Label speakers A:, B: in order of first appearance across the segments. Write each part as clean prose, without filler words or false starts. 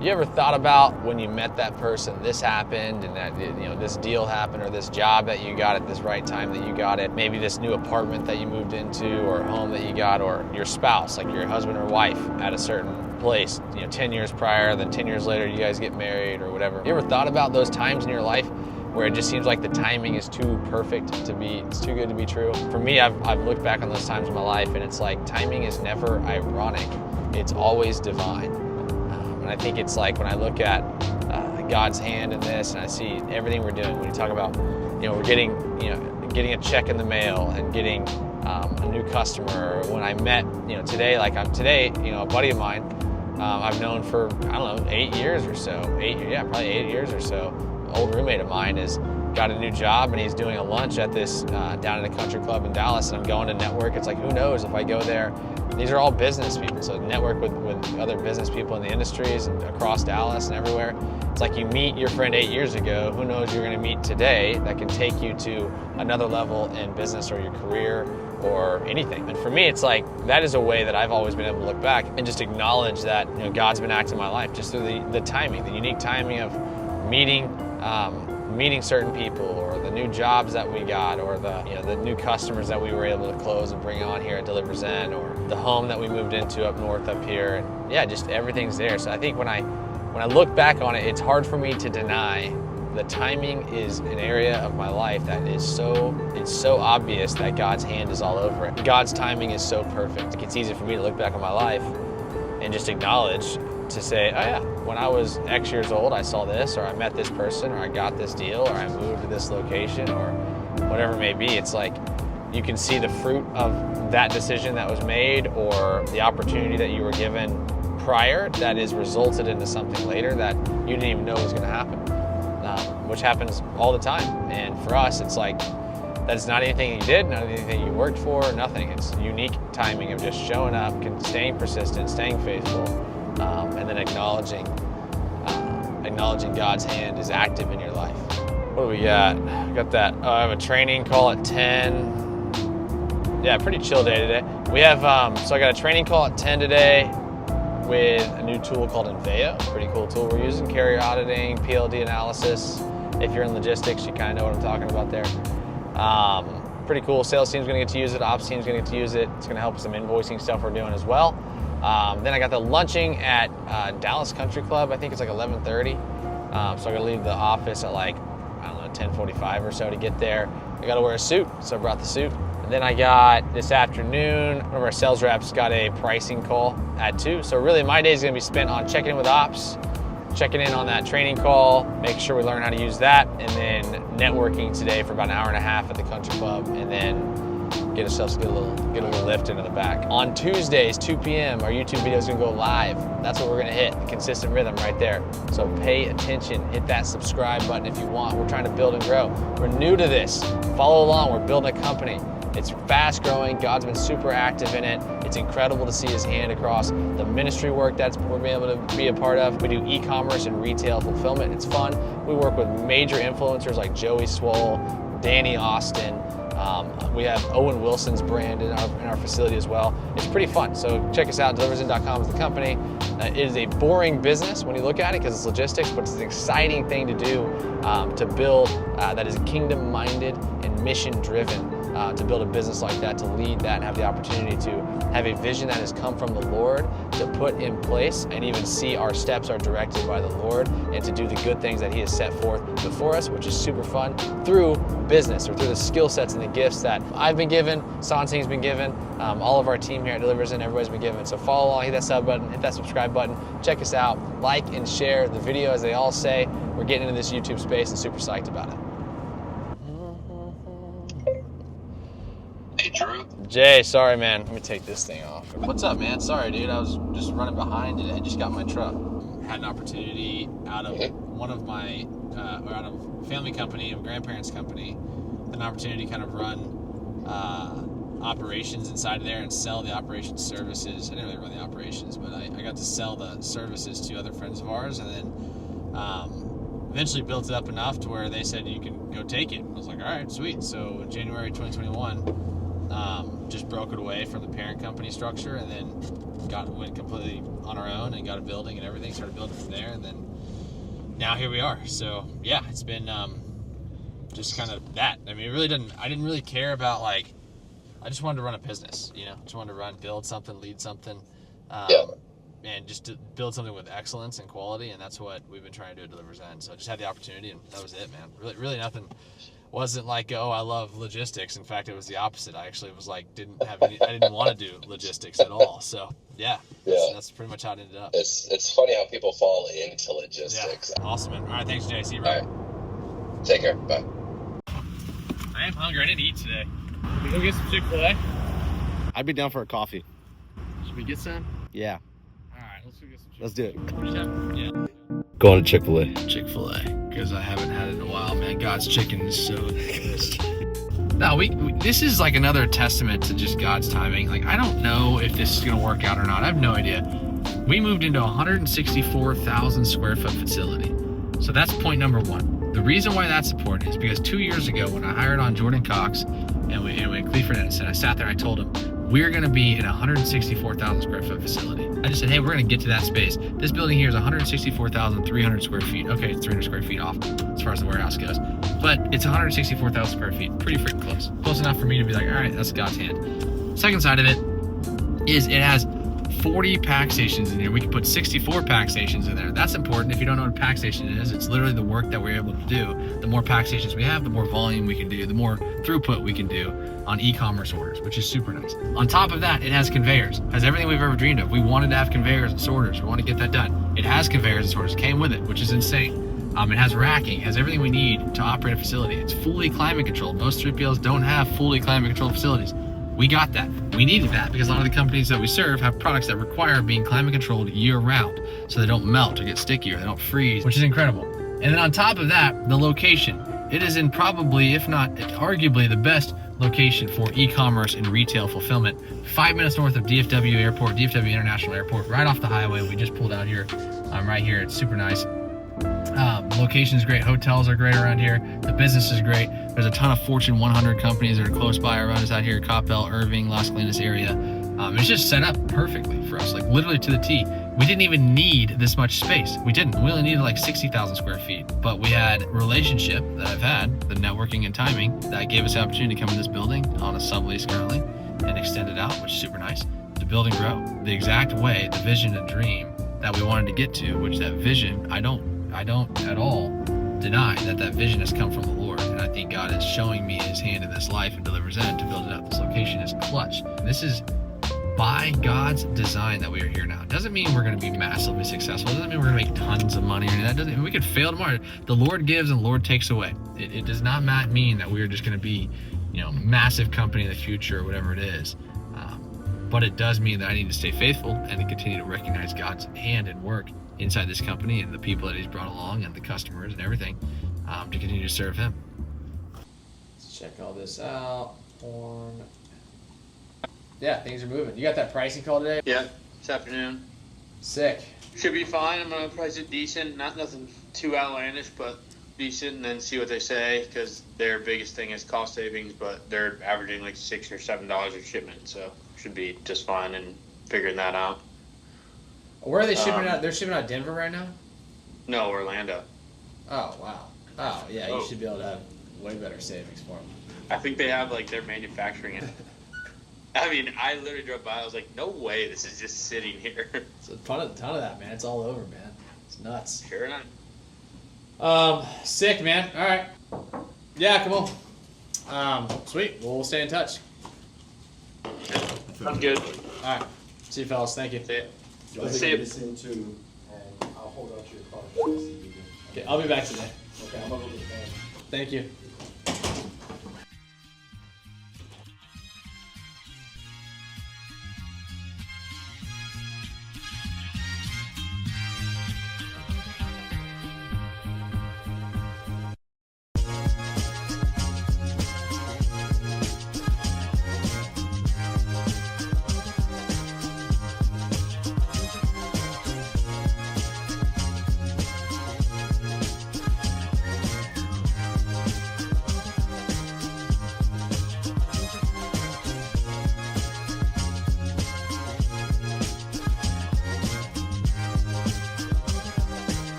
A: You ever thought about when you met that person, this happened and that, this deal happened, or this job that you got at this right time that you got it, maybe this new apartment that you moved into or home that you got, or your spouse, like your husband or wife at a certain place, 10 years prior, then 10 years later you guys get married or whatever. You ever thought about those times in your life where it just seems like the timing is too perfect it's too good to be true? For me, I've looked back on those times in my life and it's like timing is never ironic, it's always divine. And I think it's like when I look at God's hand in this and I see everything we're doing, when you talk about, we're getting a check in the mail and getting a new customer. When I met, today, a buddy of mine, I've known for, 8 years or so, probably 8 years or so. An old roommate of mine has got a new job and he's doing a lunch at this, down at a country club in Dallas, and I'm going to network. It's like, who knows if I go there. These are all business people, so network with other business people in the industries and across Dallas and everywhere. It's like you meet your friend 8 years ago, who knows you're gonna meet today that can take you to another level in business or your career or anything. And for me, it's like, that is a way that I've always been able to look back and just acknowledge that God's been acting in my life just through the timing, the unique timing of meeting certain people, or the new jobs that we got, or the new customers that we were able to close and bring on here at Deliver Zen, or the home that we moved into up north up here. And yeah, just everything's there. So I think when I look back on it, it's hard for me to deny the timing is an area of my life that it's so obvious that God's hand is all over it. God's timing is so perfect. It's easy for me to look back on my life and just acknowledge, to say, oh yeah, when I was X years old, I saw this, or I met this person, or I got this deal, or I moved to this location, or whatever it may be. It's like you can see the fruit of that decision that was made, or the opportunity that you were given prior that is resulted into something later that you didn't even know was going to happen, which happens all the time. And for us, it's like, that's not anything you did, not anything you worked for, nothing. It's unique timing of just showing up, staying persistent, staying faithful, and then acknowledging God's hand is active in your life. What do we got? I got that. I have a training call at 10. Yeah, pretty chill day today. We have, so I got a training call at 10 today with a new tool called Enveo. Pretty cool tool we're using. Carrier auditing, PLD analysis. If you're in logistics, you kind of know what I'm talking about there. Pretty cool. Sales team's gonna get to use it. Ops team's gonna get to use it. It's gonna help with some invoicing stuff we're doing as well. Then I got the lunching at Dallas Country Club. I think it's like 11:30. So I gotta leave the office at 10:45 or so to get there. I gotta wear a suit, so I brought the suit. And then I got this afternoon, one of our sales reps got a pricing call at 2. So really my day is gonna be spent on checking in with ops, checking in on that training call, making sure we learn how to use that, and then networking today for about an hour and a half at the country club, and then get a little lift into the back. On Tuesdays, 2 p.m., our YouTube video is gonna go live. That's what we're gonna hit, the consistent rhythm right there. So pay attention, hit that subscribe button if you want. We're trying to build and grow. We're new to this. Follow along, we're building a company. It's fast growing, God's been super active in it. It's incredible to see his hand across the ministry work that's we're being able to be a part of. We do e-commerce and retail fulfillment, it's fun. We work with major influencers like Joey Swoll, Danny Austin. We have Owen Wilson's brand in our facility as well. It's pretty fun, so check us out. DeliverZen.com is the company. It is a boring business when you look at it because it's logistics, but it's an exciting thing to do to build that is kingdom-minded and mission-driven. To build a business like that, to lead that, and have the opportunity to have a vision that has come from the Lord to put in place, and even see our steps are directed by the Lord, and to do the good things that he has set forth before us, which is super fun, through business, or through the skill sets and the gifts that I've been given, Santing's been given, all of our team here at DeliverZen, everybody's been given. So follow along, hit that sub button, hit that subscribe button, check us out, like and share the video. As they all say, we're getting into this YouTube space and super psyched about it.
B: Hey, Drew.
A: Jay, sorry, man. Let me take this thing off. What's up, man? Sorry, dude. I was just running behind and I just got my truck. Had an opportunity out of one of my, or out of family company, of grandparents' company, an opportunity to kind of run operations inside of there and sell the operations services. I didn't really run the operations, but I got to sell the services to other friends of ours, and then eventually built it up enough to where they said, you can go take it. I was like, all right, sweet. So January 2021, just broke it away from the parent company structure, and then went completely on our own and got a building and everything, started building from there, and then now here we are. So yeah, it's been just kind of that. I mean, I didn't really care about, like, I just wanted to run a business, just wanted to build something, lead something, and just to build something with excellence and quality, and that's what we've been trying to do at Delivers End. So I just had the opportunity, and that was it, man. Really nothing. Wasn't like, oh, I love logistics. In fact, it was the opposite. I actually was like, I didn't want to do logistics at all. So yeah, that's pretty much how it ended up.
B: It's funny how people fall into logistics.
A: Yeah, awesome, man. All right, thanks, Jay. See you, bro.
B: All right. Take care. Bye.
A: I am hungry. I didn't eat today. Can we go get some Chick-fil-A?
C: I'd be down for a coffee.
A: Should we get some?
C: Yeah.
A: All right, let's go get some Chick-fil-A.
C: Let's do it.
D: Going to Chick-fil-A.
A: Chick-fil-A, because I haven't had it in a while, man. God's chicken is so good. No, this is like another testament to just God's timing. Like, I don't know if this is going to work out or not. I have no idea. We moved into a 164,000 square foot facility. So that's point number one. The reason why that's important is because 2 years ago, when I hired on Jordan Cox and we Cleveland Edison, I sat there, I told him, we're going to be in a 164,000 square foot facility. I just said, hey, we're going to get to that space. This building here is 164,300 square feet. Okay, it's 300 square feet off as far as the warehouse goes. But it's 164,000 square feet. Pretty freaking close. Close enough for me to be like, all right, that's God's hand. Second side of it is it has 40 pack stations in here. We can put 64 pack stations in there. That's important. If you don't know what a pack station is, it's literally the work that we're able to do. The more pack stations we have, the more volume we can do, the more throughput we can do on e-commerce orders, which is super nice. On top of that, it has conveyors. It has everything we've ever dreamed of. We wanted to have conveyors and sorters. We want to get that done. It has conveyors and sorters. Came with it, which is insane. It has racking. It has everything we need to operate a facility. It's fully climate controlled. Most 3PLs don't have fully climate controlled facilities. We got that. We needed that because a lot of the companies that we serve have products that require being climate controlled year round, so they don't melt or get sticky or they don't freeze, which is incredible. And then on top of that, the location. It is in probably, if not arguably, the best location for e-commerce and retail fulfillment. 5 minutes north of DFW Airport, DFW International Airport, right off the highway. We just pulled out here, right here. It's super nice. Location is great. Hotels are great around here. The business is great. There's a ton of Fortune 100 companies that are close by around us out here, Coppell, Irving, Las Colinas area. It's just set up perfectly for us, like literally to the T. We didn't even need this much space. We didn't. We only needed like 60,000 square feet. But we had relationship that I've had, the networking and timing, that gave us the opportunity to come in this building on a sublease currently and extend it out, which is super nice, to build and grow the exact way, the vision and dream that we wanted to get to, which that vision, I don't at all deny that vision has come from the Lord, and I think God is showing me his hand in this life and Delivers End to build it up. This location is clutch. This is by God's design that we are here now. It doesn't mean we're going to be massively successful. It doesn't mean we're going to make tons of money or anything. That doesn't. We could fail tomorrow. The Lord gives and the Lord takes away. It does not mean that we're just going to be, massive company in the future or whatever it is. But it does mean that I need to stay faithful and to continue to recognize God's hand and work inside this company and the people that he's brought along and the customers and everything, to continue to serve him. Let's check all this out. Yeah, things are moving. You got that pricing call today?
E: Yeah, this afternoon.
A: Sick.
E: Should be fine. I'm gonna price it decent, not nothing too outlandish, but decent, and then see what they say, because their biggest thing is cost savings, but they're averaging like $6 or $7 a shipment, so should be just fine in figuring that out.
A: Where are they shipping out? They're shipping out Denver right now?
E: No, Orlando.
A: Oh, wow. Oh, yeah,
E: Oh.
A: You should be able to have way better savings for them.
E: I think they have like they're manufacturing it. I mean, I literally drove by. I was like, no way, this is just sitting here.
A: It's a ton of that, man. It's all over, man. It's nuts.
E: Sure enough.
A: Sick, man. All right. Yeah, come on. Sweet. Well, we'll stay in touch.
E: I'm good.
A: All right. See you, fellas. Thank you.
E: See ya.
F: I'll
E: See
F: take
E: ya.
F: this into, and I'll hold out your card for this evening.
A: Okay, I'll be back today.
F: Okay, I'm gonna go get the bag.
A: Thank you.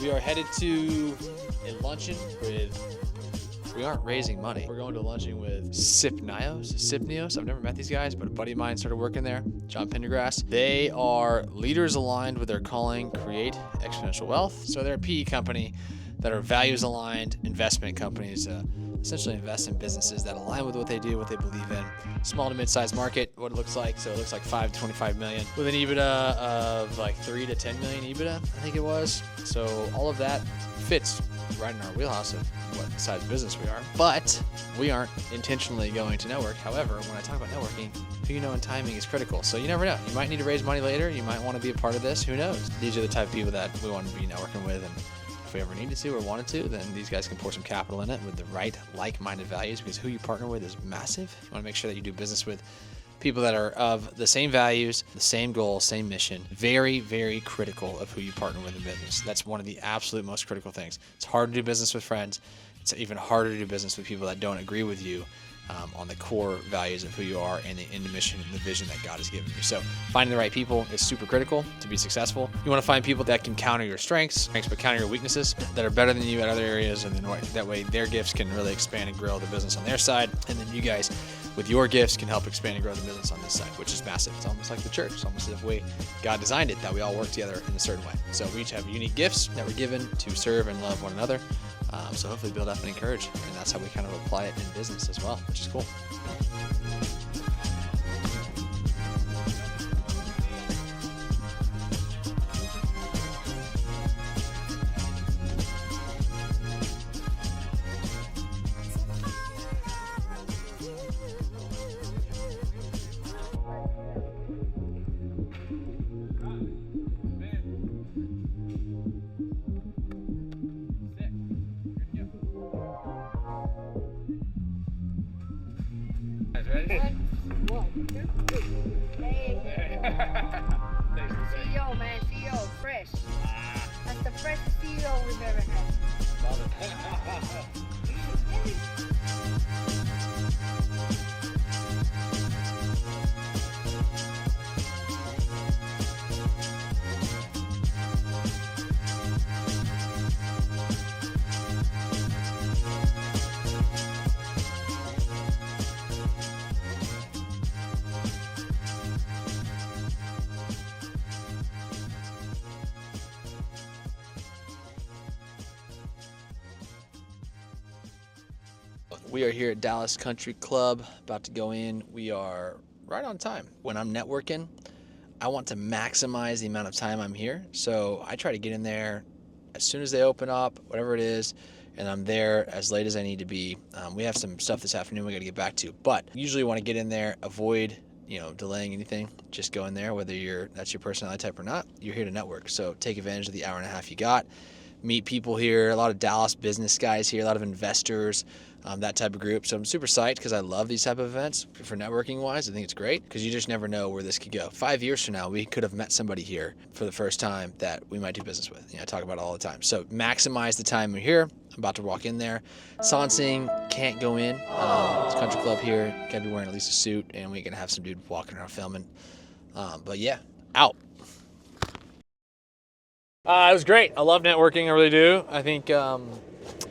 A: We are headed to a luncheon with, we aren't raising money. We're going to a luncheon with Sipnios. I've never met these guys, but a buddy of mine started working there, John Pendergrass. They are leaders aligned with their calling, create exponential wealth. So they're a PE company that are values aligned investment companies, essentially invest in businesses that align with what they do, what they believe in. Small to mid-sized market, what it looks like. So it looks like 5 to 25 million with an EBITDA of like 3 to 10 million EBITDA, I think it was. So all of that fits right in our wheelhouse of what size business we are. But we aren't intentionally going to network. However, when I talk about networking, who you know and timing is critical. So you never know. You might need to raise money later. You might want to be a part of this. Who knows? These are the type of people that we want to be networking with. And if we ever needed to or wanted to, then these guys can pour some capital in it with the right like-minded values, because who you partner with is massive. You want to make sure that you do business with people that are of the same values, the same goal, same mission. Very, very critical of who you partner with in business. That's one of the absolute most critical things. It's hard to do business with friends. It's even harder to do business with people that don't agree with you on the core values of who you are and the mission and the vision that God has given you. So finding the right people is super critical to be successful. You want to find people that can counter your strengths, but counter your weaknesses, that are better than you at other areas, and then that way their gifts can really expand and grow the business on their side, and then you guys with your gifts can help expand and grow the business on this side, which is massive. It's almost like the church. It's almost the way God designed it, that we all work together in a certain way. So we each have unique gifts that we're given to serve and love one another. So hopefully build up and encourage, and that's how we kind of apply it in business as well, which is cool.
G: CEO, man, CEO, fresh. That's the freshest CEO we've ever had.
A: We are here at Dallas Country Club, about to go in. We are right on time. When I'm networking, I want to maximize the amount of time I'm here. So I try to get in there as soon as they open up, whatever it is, and I'm there as late as I need to be. We have some stuff this afternoon we got to get back to, but usually want to get in there, avoid delaying anything. Just go in there, whether that's your personality type or not. You're here to network, so take advantage of the hour and a half you got. Meet people here, a lot of Dallas business guys here, a lot of investors, that type of group. So I'm super psyched because I love these type of events for networking wise. I think it's great because you just never know where this could go. 5 years from now, we could have met somebody here for the first time that we might do business with. I talk about it all the time. So maximize the time we're here. I'm about to walk in there. Sansing can't go in. It's a country club here. Gotta be wearing at least a suit, and we're gonna have some dude walking around filming. But yeah, out. It was great. I love networking, I really do. I think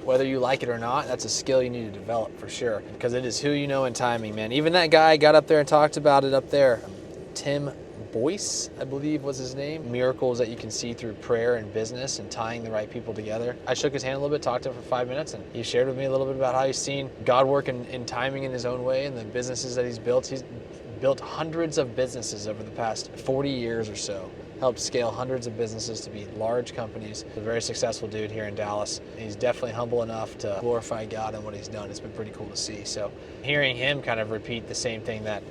A: whether you like it or not, that's a skill you need to develop for sure, because it is who you know and timing, man. Even that guy got up there and talked about it up there. Tim Boyce, I believe was his name. Miracles that you can see through prayer and business and tying the right people together. I shook his hand a little bit, talked to him for 5 minutes, and he shared with me a little bit about how he's seen God work in timing in his own way and the businesses that he's built. He's built hundreds of businesses over the past 40 years or so. Helped scale hundreds of businesses to be large companies. He's a very successful dude here in Dallas. He's definitely humble enough to glorify God in what he's done. It's been pretty cool to see. So hearing him kind of repeat the same thing that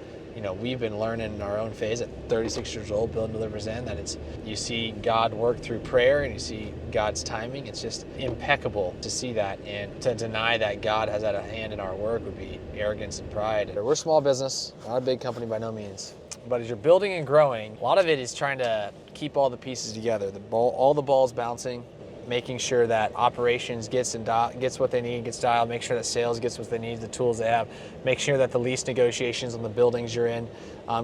A: we've been learning in our own phase at 36 years old, Build and Delivers In, that it's, you see God work through prayer and you see God's timing. It's just impeccable to see that, and to deny that God has had a hand in our work would be arrogance and pride. We're a small business, not a big company by no means. But as you're building and growing, a lot of it is trying to keep all the pieces together. All the balls bouncing, making sure that operations gets what they need, gets dialed, make sure that sales gets what they need, the tools they have, make sure that the lease negotiations on the buildings you're in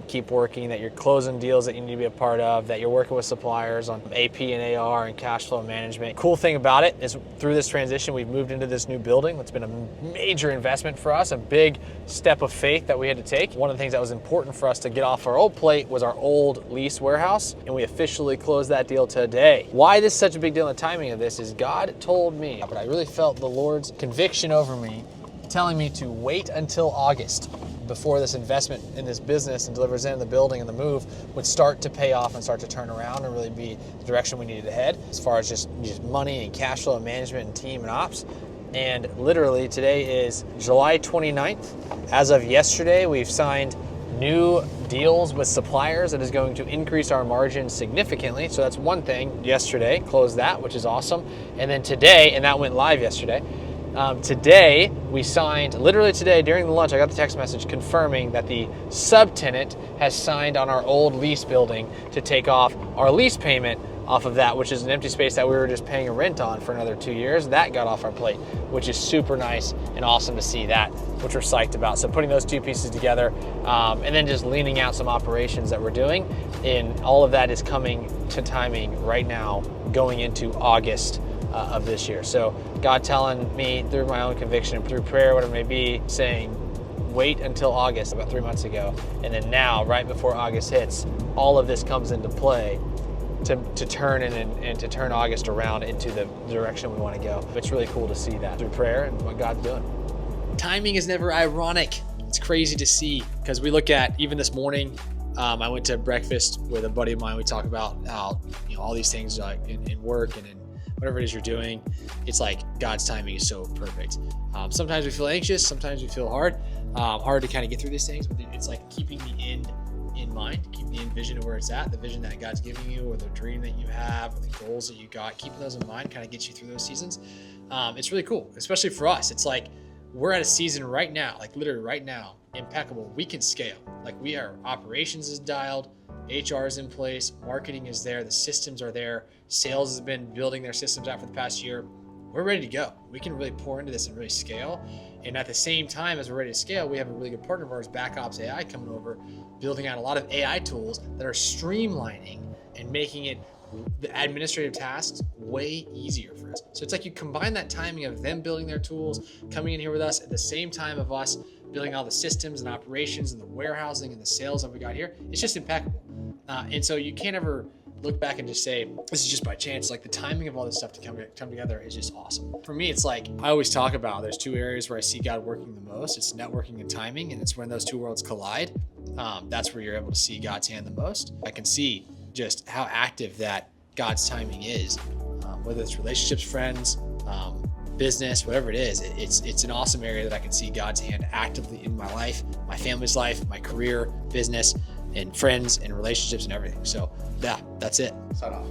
A: keep working, that you're closing deals that you need to be a part of, that you're working with suppliers on AP and AR and cash flow management. Cool thing about it is through this transition, we've moved into this new building. It's been a major investment for us, a big step of faith that we had to take. One of the things that was important for us to get off our old plate was our old lease warehouse, and we officially closed that deal today. Why this is such a big deal in the timing of this is God told me, but I really felt the Lord's conviction over me telling me to wait until August before this investment in this business and delivers in the building and the move would start to pay off and start to turn around and really be the direction we needed to head as far as just money and cash flow and management and team and ops. And literally today is July 29th. As of yesterday, we've signed new deals with suppliers that is going to increase our margin significantly. So that's one thing. Yesterday, closed that, which is awesome. And then today, and that went live yesterday, today we signed, literally today during the lunch, I got the text message confirming that the subtenant has signed on our old lease building to take off our lease payment off of that, which is an empty space that we were just paying a rent on for another 2 years. That got off our plate, which is super nice and awesome to see that, which we're psyched about. So putting those two pieces together and then just leaning out some operations that we're doing, and all of that is coming to timing right now going into August of this year. So God telling me through my own conviction and through prayer, whatever it may be, saying wait until August, about 3 months ago, and then now right before August hits, all of this comes into play to turn and to turn August around into the direction we want to go. It's really cool to see that through prayer and what God's doing. Timing is never ironic. It's crazy to see, because we look at, even this morning, I went to breakfast with a buddy of mine. We talk about how, all these things like in work and in whatever it is you're doing, it's like God's timing is so perfect. Sometimes we feel anxious, sometimes we feel hard to kind of get through these things, but it's like keeping the end in mind, keep the end vision of where it's at, the vision that God's giving you, or the dream that you have, or the goals that you got, keeping those in mind kind of gets you through those seasons. It's really cool, especially for us. It's like we're at a season right now, like literally right now, impeccable. We can scale. Like operations is dialed, HR is in place, marketing is there, the systems are there, sales has been building their systems out for the past year. We're ready to go. We can really pour into this and really scale. And at the same time as we're ready to scale, we have a really good partner of ours, BackOps AI, coming over, building out a lot of AI tools that are streamlining and making it the administrative tasks way easier for us. So it's like you combine that timing of them building their tools, coming in here with us at the same time of us building all the systems and operations and the warehousing and the sales that we got here. It's just impeccable. And so you can't ever look back and just say, this is just by chance. Like the timing of all this stuff to come together is just awesome. For me, it's like, I always talk about, there's two areas where I see God working the most. It's networking and timing. And it's when those two worlds collide. That's where you're able to see God's hand the most. I can see just how active that God's timing is, whether it's relationships, friends, business, whatever it is. It's an awesome area that I can see God's hand actively in my life, my family's life, my career, business, and friends and relationships and everything. So yeah, that's it.
F: Sign off.